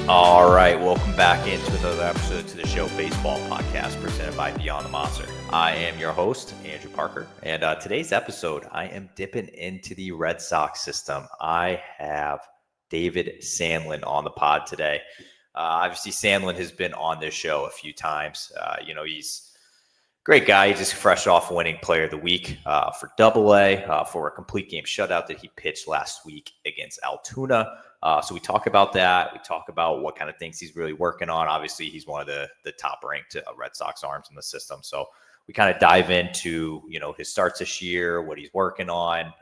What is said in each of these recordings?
All right, welcome back into another episode to the show Baseball Podcast presented by Beyond the Monster. I am your host, Andrew Parker, and today's episode, I am dipping into the Red Sox system. I have David Sandlin on the pod today. Obviously, Sandlin has been on this show a few times. He's a great guy. He's just fresh off winning Player of the Week for AA for a complete game shutout that he pitched last week against Altoona. So we talk about that. We talk about what kind of things he's really working on. Obviously, he's one of the top ranked Red Sox arms in the system. So we kind of dive into, his starts this year, what he's working on,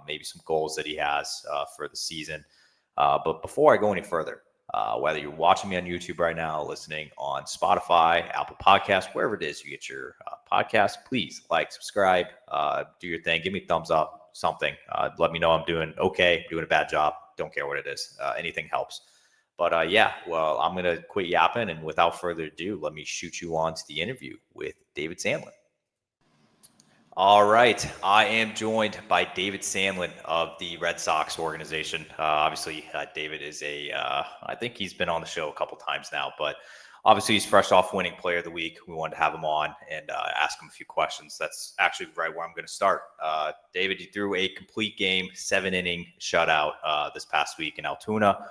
maybe some goals that he has for the season. But before I go any further, whether you're watching me on YouTube right now, listening on Spotify, Apple Podcasts, wherever it is you get your podcast, please like, subscribe, do your thing. Give me a thumbs up, something. Let me know I'm doing okay, doing a bad job. Don't care what it is. Anything helps. But I'm going to quit yapping. And without further ado, let me shoot you on to the interview with David Sandlin. All right. I am joined by David Sandlin of the Red Sox organization. Obviously, David is I think he's been on the show a couple times now, but obviously he's fresh off winning Player of the Week. We wanted to have him on and ask him a few questions. That's actually right where I'm going to start. David, you threw a complete game, 7-inning shutout this past week in Altoona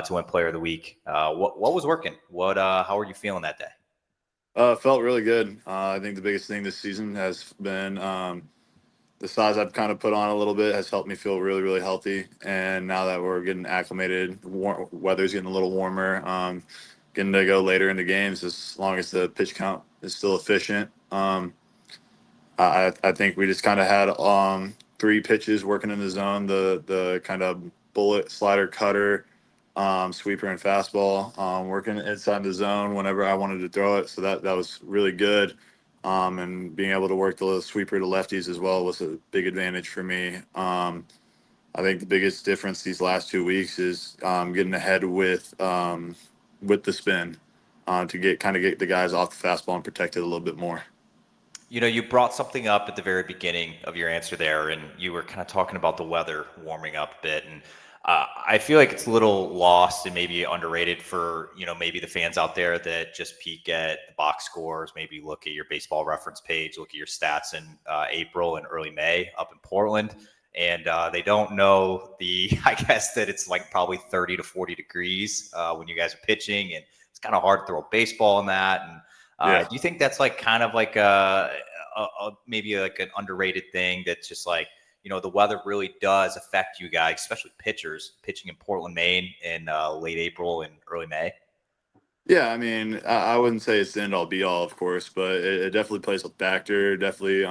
to win Player of the Week. What was working? How are you feeling that day? Felt really good. I think the biggest thing this season has been the size I've kind of put on a little bit has helped me feel really, really healthy. And now that we're getting acclimated, weather's getting a little warmer, getting to go later into games as long as the pitch count is still efficient. I think we just kind of had 3 pitches working in the zone, the kind of bullet, slider, cutter, sweeper and fastball, working inside the zone whenever I wanted to throw it. So that was really good. And being able to work the sweeper to lefties as well was a big advantage for me. I think the biggest difference these last 2 weeks is getting ahead with the spin to get the guys off the fastball and protect it a little bit more. You brought something up at the very beginning of your answer there, and you were kind of talking about the weather warming up a bit. And I feel like it's a little lost and maybe underrated for, maybe the fans out there that just peek at the box scores, maybe look at your baseball reference page, look at your stats in April and early May up in Portland. And they don't know I guess that it's like probably 30 to 40 degrees when you guys are pitching. And it's kind of hard to throw a baseball in that. And do you think that's like kind of like maybe like an underrated thing that's just like, the weather really does affect you guys, especially pitchers pitching in Portland, Maine in late April and early May? Yeah, I mean, I wouldn't say it's the end all be all, of course, but it definitely plays a factor. Definitely,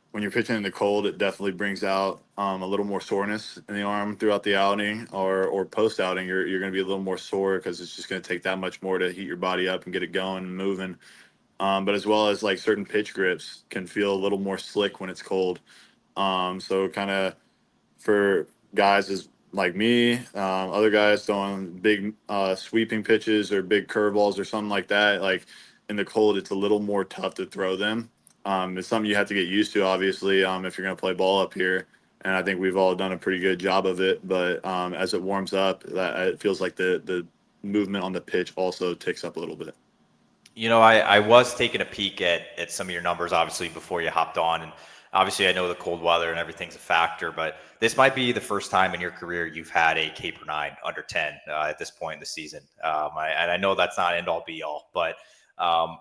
when you're pitching in the cold, it definitely brings out a little more soreness in the arm throughout the outing or post outing. You're going to be a little more sore because it's just going to take that much more to heat your body up and get it going and moving. But as well as like certain pitch grips can feel a little more slick when it's cold. So kind of for guys as like me, other guys throwing big sweeping pitches or big curveballs or something like that, like in the cold, it's a little more tough to throw them. It's something you have to get used to, obviously, if you're going to play ball up here. And I think we've all done a pretty good job of it. But as it warms up, it feels like the movement on the pitch also ticks up a little bit. I was taking a peek at some of your numbers, obviously, before you hopped on. And obviously, I know the cold weather and everything's a factor, but this might be the first time in your career you've had a K per 9 under 10 at this point in the season. And I know that's not end all be all, but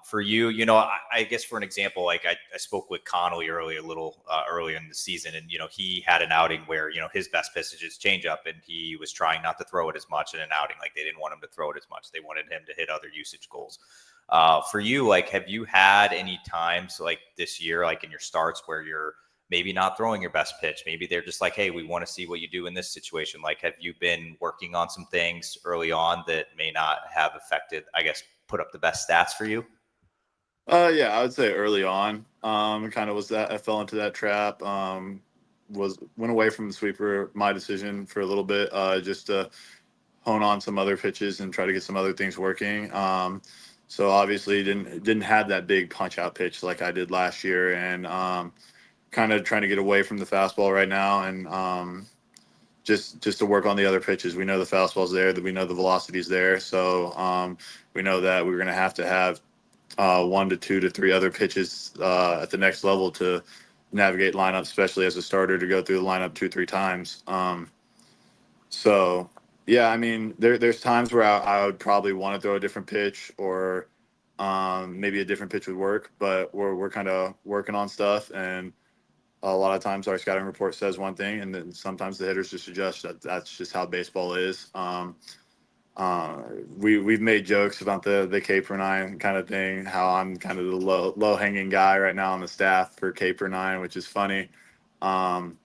for you, I guess for an example, like I spoke with Connolly earlier in the season, and he had an outing where his best pitch is change up, and he was trying not to throw it as much in an outing. Like they didn't want him to throw it as much; they wanted him to hit other usage goals. For you, like, have you had any times like this year, like in your starts, where you're maybe not throwing your best pitch? Maybe they're just like, hey, we want to see what you do in this situation. Like, have you been working on some things early on that may not have affected, I guess, put up the best stats for you? Yeah, I would say early on, kind of I fell into that trap. Went away from the sweeper, my decision for a little bit, just to hone on some other pitches and try to get some other things working. So obviously didn't have that big punch out pitch like I did last year, and kind of trying to get away from the fastball right now and just to work on the other pitches. We know the fastball's there, that we know the velocity's there. So we know that we're going to have 1 to 2 to 3 other pitches at the next level to navigate lineup, especially as a starter to go through the lineup 2, 3 times. So yeah, I mean, there's times where I would probably want to throw a different pitch or maybe a different pitch would work, but we're kind of working on stuff, and a lot of times our scouting report says one thing, and then sometimes the hitters just adjust. That's just how baseball is. Uh, we've made jokes about the K per nine kind of thing, how I'm kind of the low hanging guy right now on the staff for K per nine, which is funny. Um,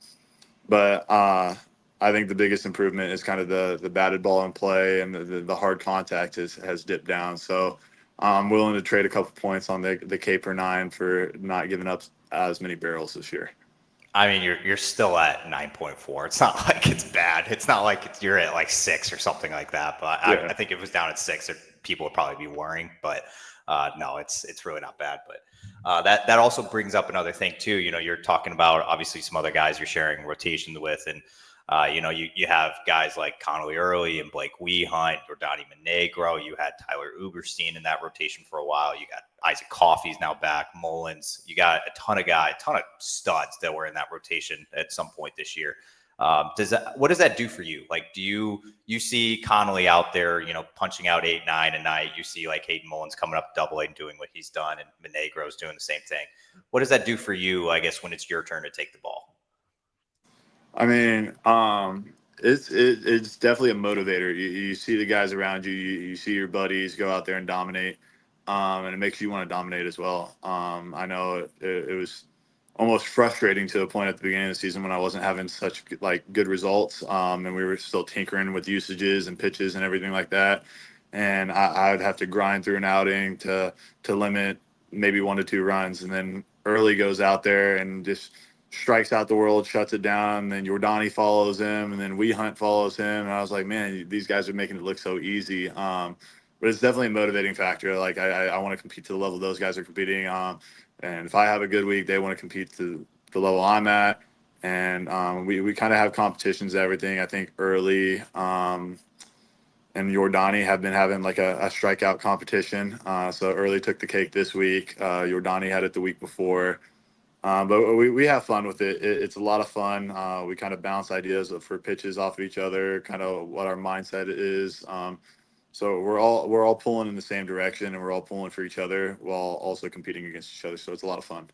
but I think the biggest improvement is kind of the batted ball in play, and the hard contact has dipped down. So I'm willing to trade a couple points on the K per nine for not giving up as many barrels this year. I mean, you're still at 9.4. It's not like it's bad. It's not like you're at like 6 or something like that. But Yeah. I think if it was down at 6, people would probably be worrying. But no, it's really not bad. But that also brings up another thing too. You're talking about obviously some other guys you're sharing rotations with, and you have guys like Connolly Early and Blake Wehunt, Jordani Monegro. You had Tyler Uberstein in that rotation for a while. You got Isaac Coffey's now back, Mullins. You got a ton of studs that were in that rotation at some point this year. What does that do for you? Like, do you see Connolly out there, punching out 8, 9 a night? You see like Hayden Mullins coming up Double A and doing what he's done, and Monegro's doing the same thing. What does that do for you, I guess, when it's your turn to take the ball? I mean, it's definitely a motivator. You see the guys around you, you see your buddies go out there and dominate, and it makes you want to dominate as well. I know it was almost frustrating to a point at the beginning of the season when I wasn't having such good results, and we were still tinkering with usages and pitches and everything like that. And I would have to grind through an outing to limit maybe 1 to 2 runs, and then Early goes out there and just strikes out the world, shuts it down. And then Jordani follows him, and then Wehunt follows him. And I was like, man, these guys are making it look so easy. But it's definitely a motivating factor. Like I want to compete to the level those guys are competing. And if I have a good week, they want to compete to the level I'm at. And we kind of have competitions, everything. I think Early and Jordani have been having like a strikeout competition. So Early took the cake this week. Jordani had it the week before. But we have fun with it. It's a lot of fun. We kind of bounce ideas for pitches off of each other, kind of what our mindset is. So we're all pulling in the same direction, and we're all pulling for each other while also competing against each other. So it's a lot of fun.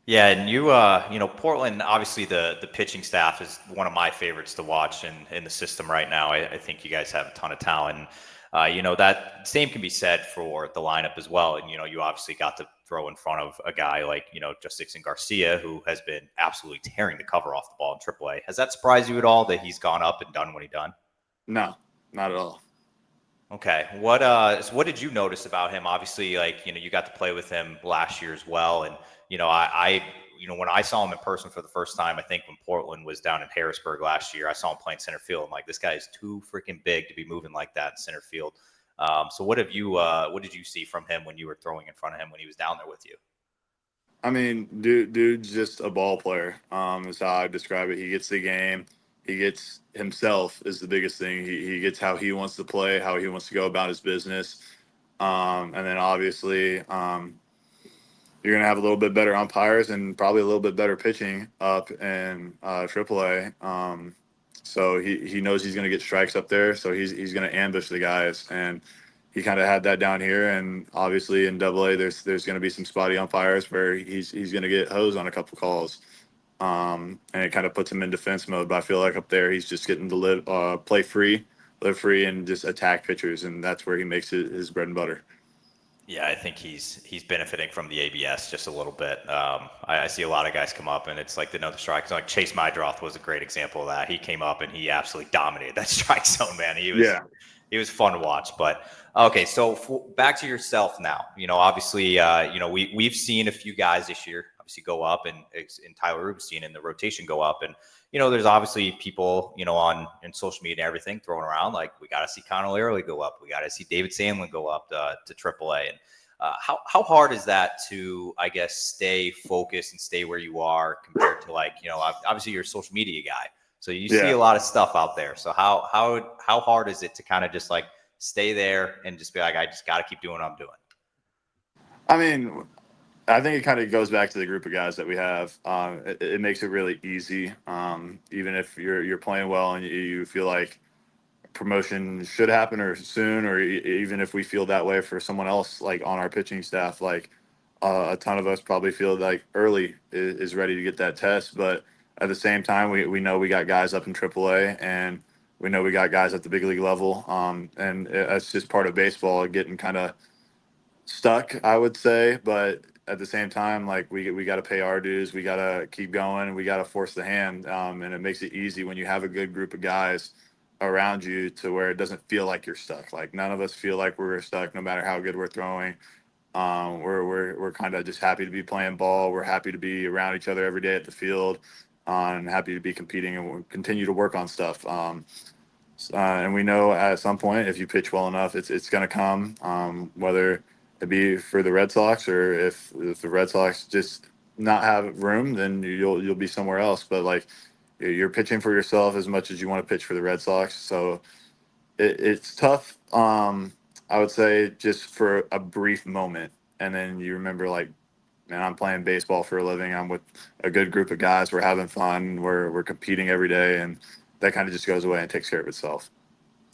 Yeah, and Portland, obviously the pitching staff is one of my favorites to watch in the system right now. I think you guys have a ton of talent. That same can be said for the lineup as well. And, you obviously got to throw in front of a guy like, Justin Garcia, who has been absolutely tearing the cover off the ball in AAA. Has that surprised you at all that he's gone up and done what he done? No, not at all. Okay. What did you notice about him? Obviously, you got to play with him last year as well. And, when I saw him in person for the first time, I think when Portland was down in Harrisburg last year, I saw him playing center field. I'm like, this guy is too freaking big to be moving like that in center field. So what did you see from him when you were throwing in front of him when he was down there with you? I mean, dude's just a ball player. Is how I describe it. He gets the game. He gets himself is the biggest thing. He gets how he wants to play, how he wants to go about his business. And then obviously, you're going to have a little bit better umpires and probably a little bit better pitching up in AAA. So he knows he's going to get strikes up there. So he's going to ambush the guys. And he kind of had that down here. And obviously in AA, there's going to be some spotty umpires where he's going to get hosed on a couple calls. And it kind of puts him in defense mode. But I feel like up there, he's just getting to live free, and just attack pitchers. And that's where he makes his bread and butter. Yeah, I think he's benefiting from the ABS just a little bit. I see a lot of guys come up and it's like they know the strikes. Like Chase Mydroth was a great example of that. He came up and he absolutely dominated that strike zone, man. He was fun to watch. But okay, so back to yourself now. Obviously, we've seen a few guys this year obviously go up, and Tyler Rubenstein in the rotation go up, and there's obviously people, in social media and everything throwing around like we got to see Connolly Early go up, we got to see David Sandlin go up to AAA, and how hard is that to, I guess, stay focused and stay where you are compared to obviously you're a social media guy. So you see Yeah. a lot of stuff out there. So how hard is it to kind of just like stay there and just be like, I just got to keep doing what I'm doing? I mean, I think it kind of goes back to the group of guys that we have. It makes it really easy. Even if you're playing well and you feel like promotion should happen or soon, or even if we feel that way for someone else, like on our pitching staff, like a ton of us probably feel like early is ready to get that test. But at the same time, we know we got guys up in AAA, and we know we got guys at the big league level. And that's just part of baseball, getting kind of stuck, I would say. But at the same time, like we got to pay our dues. We got to keep going. We got to force the hand. And it makes it easy when you have a good group of guys around you to where it doesn't feel like you're stuck. Like none of us feel like we're stuck, no matter how good we're throwing. We're kind of just happy to be playing ball. We're happy to be around each other every day at the field, and happy to be competing, and we'll continue to work on stuff. And we know at some point, if you pitch well enough, it's going to come. Whether it be for the Red Sox, or if the Red Sox just not have room, then you'll be somewhere else. But like you're pitching for yourself as much as you want to pitch for the Red Sox. So it's tough. I would say just for a brief moment, and then you remember like, man, I'm playing baseball for a living. I'm with a good group of guys. We're having fun. We're competing every day, and that kind of just goes away and takes care of itself.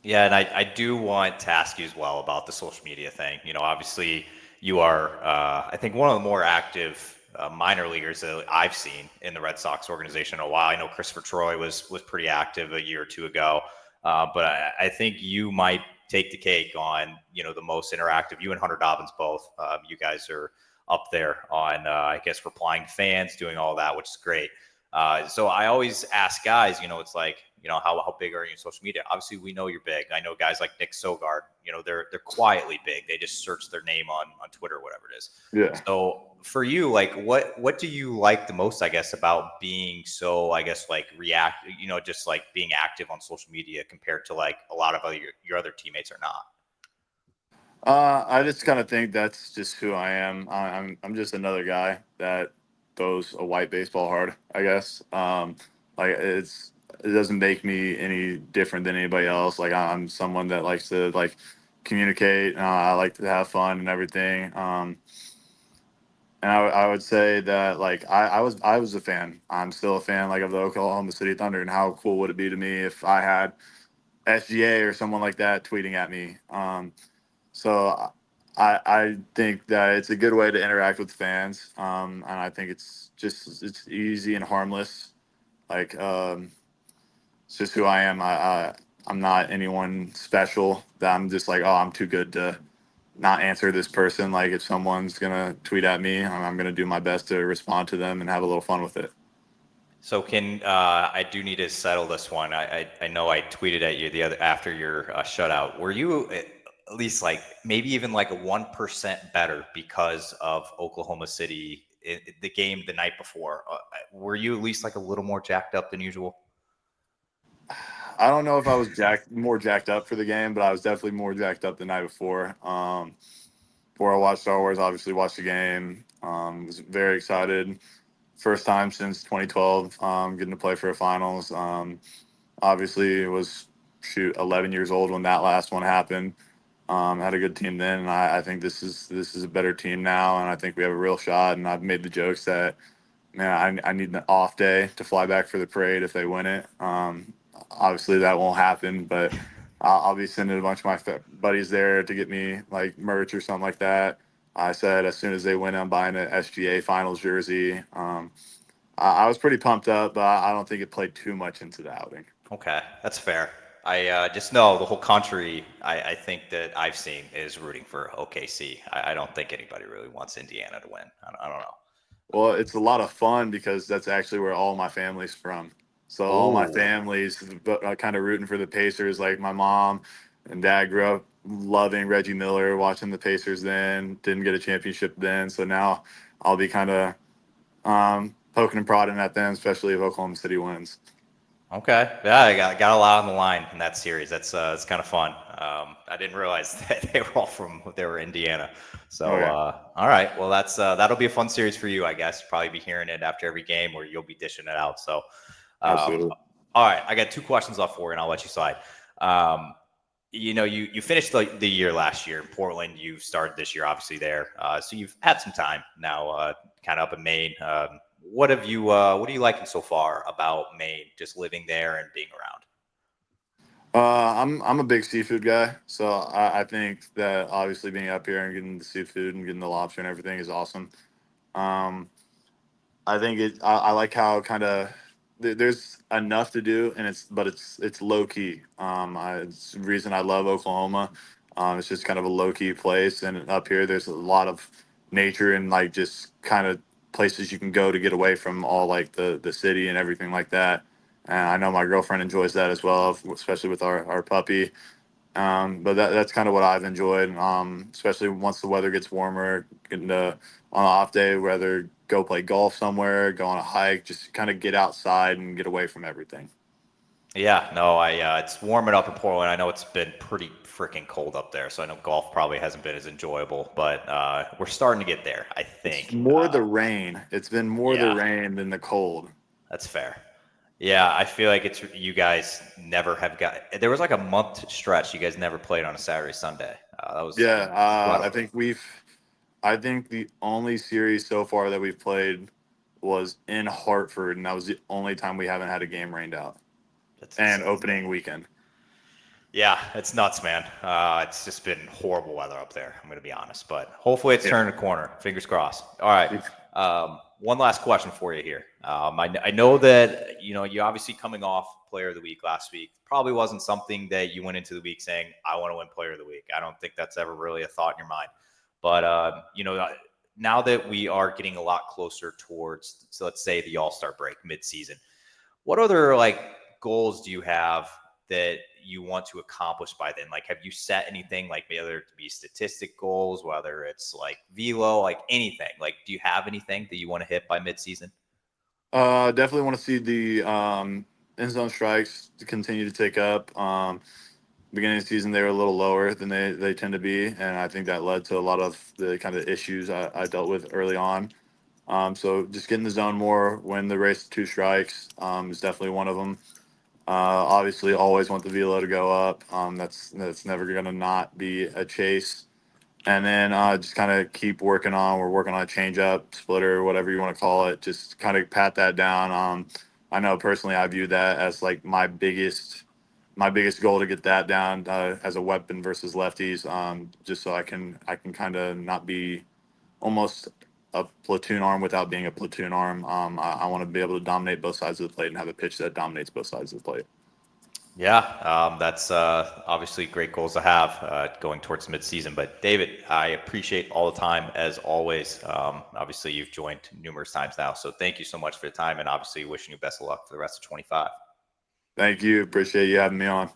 Yeah, and I do want to ask you as well about the social media thing. Obviously you are, I think, one of the more active minor leaguers that I've seen in the Red Sox organization in a while. I know Christopher Troy was pretty active a year or two ago, but I think you might take the cake on, the most interactive. You and Hunter Dobbins both. You guys are up there on, I guess, replying to fans, doing all that, which is great. So I always ask guys, it's like, how big are you in social media? Obviously, we know you're big. I know guys like Nick Sogard, they're quietly big. They just search their name on Twitter, whatever it is. Yeah. So for you, like, what do you like the most, I guess, about being so, I guess, like react, just like being active on social media compared to like a lot of your other teammates are not? I just kind of think that's just who I am. I'm just another guy that throws a white baseball hard, I guess. Like it doesn't make me any different than anybody else. Like I'm someone that likes to like communicate. I like to have fun and everything. And I would say that like I was a fan. I'm still a fan like of the Oklahoma City Thunder. And how cool would it be to me if I had SGA or someone like that tweeting at me? So I think that it's a good way to interact with fans, and I think it's easy and harmless. Like it's just who I am. I'm not anyone special. That I'm just like, oh, I'm too good to not answer this person. Like if someone's gonna tweet at me, I'm gonna do my best to respond to them and have a little fun with it. So I do need to settle this one. I know I tweeted at you the other after your shutout. Were you at least like maybe even like a 1% better because of Oklahoma City the game the night before? Were you at least like a little more jacked up than usual? I don't know if I was more jacked up for the game, but I was definitely more jacked up the night before. Before I watched Star Wars, obviously watched the game. Was very excited. First time since 2012, getting to play for a finals. Obviously, it was 11 years old when that last one happened. Had a good team then, and I think this is a better team now, and I think we have a real shot. And I've made the jokes that, man, I need an off day to fly back for the parade if they win it. Obviously, that won't happen, but I'll be sending a bunch of my buddies there to get me like merch or something like that. I said as soon as they win, I'm buying an SGA Finals jersey. I was pretty pumped up, but I don't think it played too much into the outing. Okay, that's fair. I just know the whole country, I think that I've seen is rooting for OKC. I don't think anybody really wants Indiana to win. I don't know. Well, it's a lot of fun because that's actually where all my family's from. So all my Oh, family's kind of rooting for the Pacers. Like my mom and dad grew up loving Reggie Miller, watching the Pacers then, didn't get a championship then. So now I'll be kind of poking and prodding at them, especially if Oklahoma City wins. okay. Yeah, I got a lot on the line in that series. That's kind of fun. I didn't realize that they were Indiana. Oh, So yeah, all right, well that'll be a fun series for you, I guess. Probably be hearing it after every game, where you'll be dishing it out. So um, absolutely. All right, I got 2 questions left for you, and I'll let you slide. Um, you finished the year last year in Portland. You started this year, obviously there. So you've had some time now, kind of up in Maine. What are you liking so far about Maine? Just living there and being around. I'm a big seafood guy, so I think that obviously being up here and getting the seafood and getting the lobster and everything is awesome. Um, I think I like how kind of there's enough to do, and it's low key. It's the reason I love Oklahoma. It's just kind of a low key place, and up here there's a lot of nature and like just kind of places you can go to get away from all like the city and everything like that. And I know my girlfriend enjoys that as well, especially with our puppy. But that's kind of what I've enjoyed, especially once the weather gets warmer, getting to on an off day, whether go play golf somewhere, go on a hike, just kind of get outside and get away from everything. Yeah, no, it's warming up in Portland. I know it's been pretty freaking cold up there, so I know golf probably hasn't been as enjoyable, but we're starting to get there, I It's think. more the rain. It's been more the Yeah, rain than the cold. that's fair. Yeah, I feel like it's you guys never have got. There was like a month stretch you guys never played on a Saturday, Sunday. That was Yeah, incredible. I think the only series so far that we've played was in Hartford, and that was the only time we haven't had a game rained out. That's And insane. opening weekend. Yeah, it's nuts, man. It's just been horrible weather up there. I'm going to be honest, but hopefully it's Yeah. turning a corner. Fingers crossed. All right. One last question for you here. I know that you obviously coming off Player of the Week last week probably wasn't something that you went into the week saying I want to win Player of the Week. I don't think that's ever really a thought in your mind. But now that we are getting a lot closer towards, so let's say the All-Star break mid-season, what other like goals do you have that you want to accomplish by then? Like, have you set anything like whether it be statistic goals, whether it's like velo, like anything? Like, do you have anything that you want to hit by midseason? Definitely want to see the end zone strikes to continue to take up. Beginning of the season, they were a little lower than they tend to be, and I think that led to a lot of the kind of issues I dealt with early on. So just getting the zone more when the race to 2 strikes is definitely one of them. Obviously, always want the velo to go up. That's never going to not be a chase. And then just kind of keep working on. We're working on a change up, splitter, whatever you want to call it. Just kind of pat that down. I know personally, I view that as like my biggest goal to get that down as a weapon versus lefties. Just so I can kind of not be almost a platoon arm without being a platoon arm. I want to be able to dominate both sides of the plate and have a pitch that dominates both sides of the plate. Yeah, that's obviously great goals to have going towards midseason. But David, I appreciate all the time as always. Obviously, you've joined numerous times now, so thank you so much for the time, and obviously wishing you best of luck for the rest of 25. Thank you. Appreciate you having me on.